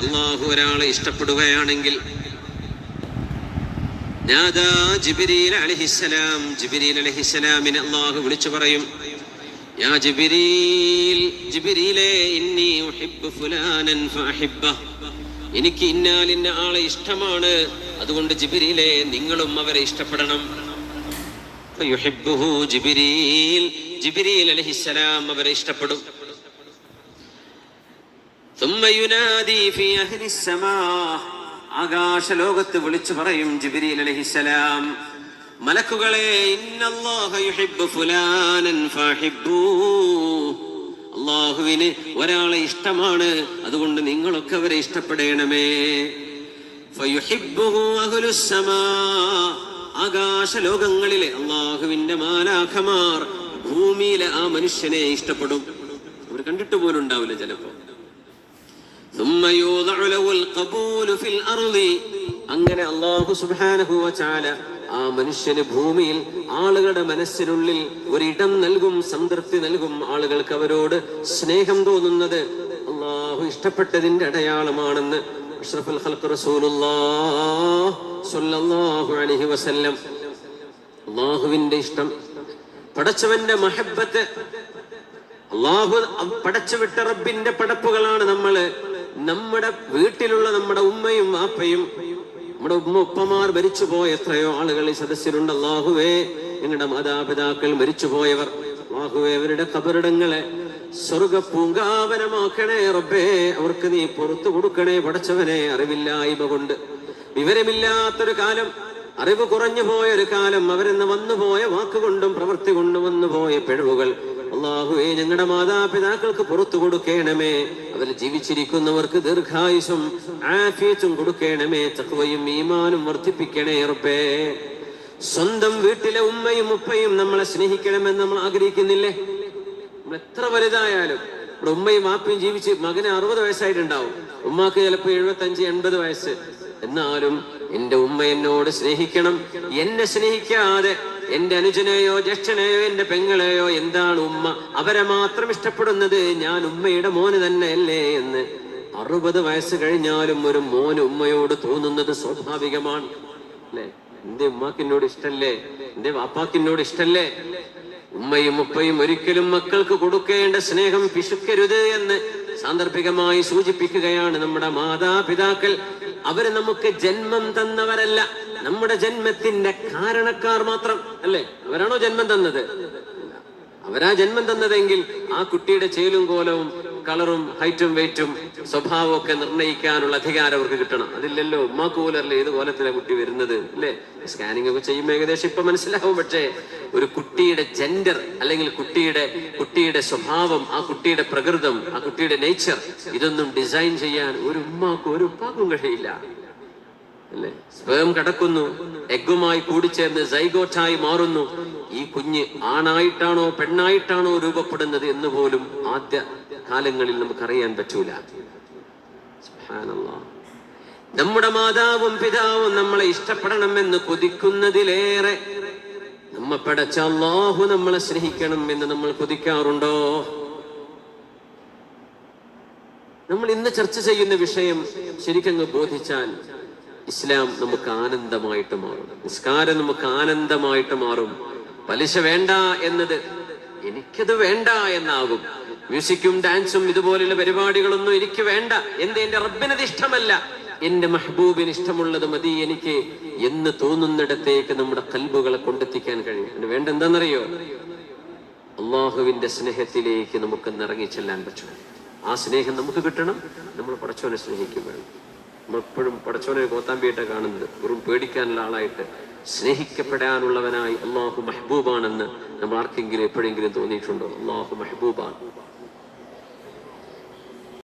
അല്ലാഹു ഒരാളെ ഇഷ്ടപ്പെടുകയാണെങ്കിൽ നാദാ ജിബ്രീൽ അലൈഹിസ്സലാം, ജിബ്രീൽ അലൈഹിസ്സലാമിനെ അല്ലാഹു വിളിച്ചു പറയും, യാ ജിബ്രീൽ, ജിബ്രീലേ, ഇന്നി ഉഹിബ്ബു ഫുലാനൻ ഫഅഹിബ്ബഹ്, എനിക്ക് ഇന്നാലിന്ന ആളെ ഇഷ്ടമാണ്, അതുകൊണ്ട് ജിബ്രീലേ നിങ്ങളും അവരെ ഇഷ്ടപ്പെടണം. ഫയുഹിബ്ബുഹു ജിബ്രീൽ, ജിബ്രീൽ അലൈഹിസ്സലാം അവരെ ഇഷ്ടപ്പെടും. ثم ينادي في أهل السماء, ആകാശലോകത്ത് വിളിച്ചു പറയും ജിബ്രീൽ അലൈഹിസ്സലാം, മലക്കുകളെ, ഇന്നല്ലാഹ യുഹിബ്ബു ഫുലാനൻ ഫഹിബ്ബൂ, അല്ലാഹുവിന് ഒരാളെ ഇഷ്ടമാണ്, അതുകൊണ്ട് നിങ്ങളൊക്കെ അവരെ ഇഷ്ടപ്പെടണമേ. ഫയുഹിബ്ബുഹു അഹ്ലുസ് സമാ, ആകാശലോകങ്ങളിലെ അല്ലാഹുവിന്റെ മാലാഖമാർ ഭൂമിയിലെ ആ മനുഷ്യനെ ഇഷ്ടപ്പെടും. അവർ കണ്ടിട്ട് പോലും ഉണ്ടാവില്ല ചിലപ്പോ. അങ്ങനെ അല്ലാഹു സുബ്ഹാനഹു വ തആല ആ മനുഷ്യന് ഭൂമിയിൽ ആളുകളുടെ മനസ്സിനുള്ളിൽ ഒരിടം നൽകും, സംതൃപ്തി നൽകും. ആളുകൾക്ക് അവരോട് സ്നേഹം തോന്നുന്നത് അല്ലാഹു ഇഷ്ടപ്പെട്ടതിന്റെ അടയാളമാണെന്ന് അഷ്റഫുൽ ഖൽഖ് റസൂലുള്ളാഹി സ്വല്ലല്ലാഹു അലൈഹി വസല്ലം. അല്ലാഹുവിന്റെ ഇഷ്ടം, പടച്ചവന്റെ മഹബ്ബത്ത്, അല്ലാഹു പടച്ചുവിട്ട റബ്ബിന്റെ പടപ്പുകളാണ് നമ്മള്. നമ്മുടെ വീട്ടിലുള്ള നമ്മുടെ ഉമ്മയും വാപ്പയും, നമ്മുടെ ഉപ്പമാർ മരിച്ചുപോയ എത്രയോ ആളുകൾ ഈ സദസ്സിലുണ്ട്. അല്ലാഹുവേ, ഞങ്ങളുടെ മാതാപിതാക്കൾ മരിച്ചുപോയവർ, അല്ലാഹുവേ, അവരുടെ ഖബറിടങ്ങളെ സ്വർഗ പൂങ്കാവനമാക്കണേ റബ്ബേ, അവർക്ക് നീ പുറത്തു കൊടുക്കണേ പടച്ചവനെ. അറിവില്ലായ്മ കൊണ്ട്, വിവരമില്ലാത്തൊരു കാലം, അറിവ് കുറഞ്ഞു പോയൊരു കാലം, അവരെന്ന് വന്നുപോയ വാക്കുകൊണ്ടും പ്രവൃത്തി കൊണ്ടും വന്നുപോയ പിഴവുകൾ അല്ലാഹുവേ ഞങ്ങളുടെ മാതാപിതാക്കൾക്ക് പുറത്തു കൊടുക്കണമേ. അവർ ജീവിച്ചിരിക്കുന്നവർക്ക് ദീർഘായുസും ആഫിയത്തും കൊടുക്കണമേ. തഖ്വയും ഈമാനും വർദ്ധിപ്പിക്കണേ റബ്ബേ. സ്വന്തം വീട്ടിലെ ഉമ്മയും ഉപ്പയും നമ്മളെ സ്നേഹിക്കണമെന്ന് നമ്മൾ ആഗ്രഹിക്കുന്നില്ലേ? നമ്മൾ എത്ര വലുതായാലും, ഇവിടെ ഉമ്മയും വാപ്പയും ജീവിച്ച് മകന് 60 വയസ്സായിട്ടുണ്ടാവും, ഉമ്മാക്ക് ചിലപ്പോൾ 75-80 വയസ്സ്. എന്നാലും എന്റെ ഉമ്മ എന്നോട് സ്നേഹിക്കണം. എന്നെ സ്നേഹിക്കാതെ എന്റെ അനുജനെയോ ജ്യേഷ്ഠനെയോ എന്റെ പെങ്ങളെയോ എന്താണ് ഉമ്മ അവരെ മാത്രം ഇഷ്ടപ്പെടുന്നത്? ഞാൻ ഉമ്മയുടെ മോന് തന്നെയല്ലേ എന്ന് 60 വയസ്സ് കഴിഞ്ഞാലും ഒരു മോന് ഉമ്മയോട് തോന്നുന്നത് സ്വാഭാവികമാണ് അല്ലെ? എന്റെ ഉമ്മാക്ക് എന്നോട് ഇഷ്ടല്ലേ? എന്റെ വാപ്പാക്ക് എന്നോട് ഇഷ്ടല്ലേ? ഉമ്മയും ഉപ്പയും ഒരിക്കലും മക്കൾക്ക് കൊടുക്കേണ്ട സ്നേഹം പിശുക്കരുത് എന്ന് സാന്ദർഭികമായി സൂചിപ്പിക്കുകയാണ് നമ്മുടെ മാതാപിതാക്കൾ. അവര് നമുക്ക് ജന്മം തന്നവരല്ല, നമ്മുടെ ജന്മത്തിന്റെ കാരണക്കാർ മാത്രം അല്ലേ? അവരാണോ ജന്മം തന്നത്? അവരാ ജന്മം തന്നതെങ്കിൽ ആ കുട്ടിയുടെ ചേലും കോലവും കളറും ഹൈറ്റും വെയിറ്റും സ്വഭാവവും ഒക്കെ നിർണ്ണയിക്കാനുള്ള അധികാരം അവർക്ക് കിട്ടണം. അതില്ലല്ലോ. ഉമ്മാക്ക് പോലല്ലേ ഏത് കോലത്തിലെ കുട്ടി വരുന്നത് അല്ലേ? സ്കാനിങ് ഒക്കെ ചെയ്യുമ്പോൾ ഏകദേശം ഇപ്പൊ മനസ്സിലാവും. പക്ഷേ ഒരു കുട്ടിയുടെ ജെൻഡർ അല്ലെങ്കിൽ കുട്ടിയുടെ സ്വഭാവം, ആ കുട്ടിയുടെ പ്രകൃതം, ആ കുട്ടിയുടെ നേച്ചർ, ഇതൊന്നും ഡിസൈൻ ചെയ്യാൻ ഒരു ഉമ്മാക്കും ഒരു ഉപ്പാക്കും കഴിയില്ല അല്ലേ? സ്പേം കടക്കുന്നു, എഗ്ഗുമായി കൂടിച്ചേർന്ന് സൈഗോട്ടായി മാറുന്നു. ഈ കുഞ്ഞ് ആണായിട്ടാണോ പെണ്ണായിട്ടാണോ രൂപപ്പെടുന്നത് എന്ന് പോലും ആദ്യ കാലങ്ങളിൽ നമുക്കറിയാൻ പറ്റൂല. സുബ്ഹാനല്ലാഹ്. നമ്മുടെ മാതാവും പിതാവും നമ്മളെ ഇഷ്ടപ്പെടണമെന്ന് കൊതിക്കുന്നതിലേറെ നമ്മെ പടച്ച അല്ലാഹു നമ്മളെ സ്നേഹിക്കണം എന്ന് നമ്മൾ കൊതിക്കാറുണ്ടോ? നമ്മൾ ഇന്ന് ചർച്ച ചെയ്യുന്ന വിഷയം ശരിക്കങ്ങ് ബോധിച്ചാൽ ഇസ്ലാം നമുക്ക് ആനന്ദമായിട്ട് മാറും, നിസ്കാരം നമുക്ക് ആനന്ദമായിട്ട് മാറും. പലിശ വേണ്ട എന്നത് എനിക്കത് വേണ്ട എന്നാകും. മ്യൂസിക്കും ഡാൻസും ഇതുപോലുള്ള പരിപാടികളൊന്നും എനിക്ക് വേണ്ട, എന്റെ റബ്ബിനത് ഇഷ്ടമല്ല, എന്റെ മെഹബൂബിന് ഇഷ്ടമുള്ളത് മതി എനിക്ക് എന്ന് തോന്നുന്നിടത്തേക്ക് നമ്മുടെ കൽബുകളെ കൊണ്ടെത്തിക്കാൻ കഴിയും. അതിന് വേണ്ട എന്താണെന്നറിയോ? അള്ളാഹുവിന്റെ സ്നേഹത്തിലേക്ക് നമുക്ക് ഇറങ്ങി ചെല്ലാൻ പറ്റും. ആ സ്നേഹം നമുക്ക് കിട്ടണം. നമ്മൾ പടച്ചോനെ സ്നേഹിക്കും വേണം. നമ്മളെപ്പോഴും പടച്ചോനെ കോത്താമ്പിയായിട്ട് കാണുന്നത്, വെറും പേടിക്കാനുള്ള ആളായിട്ട്. സ്നേഹിക്കപ്പെടാനുള്ളവനായി അള്ളാഹു മെഹബൂബാണെന്ന് നമ്മൾ ആർക്കെങ്കിലും എപ്പോഴെങ്കിലും തോന്നിയിട്ടുണ്ടോ? അള്ളാഹു മെഹബൂബാണ്.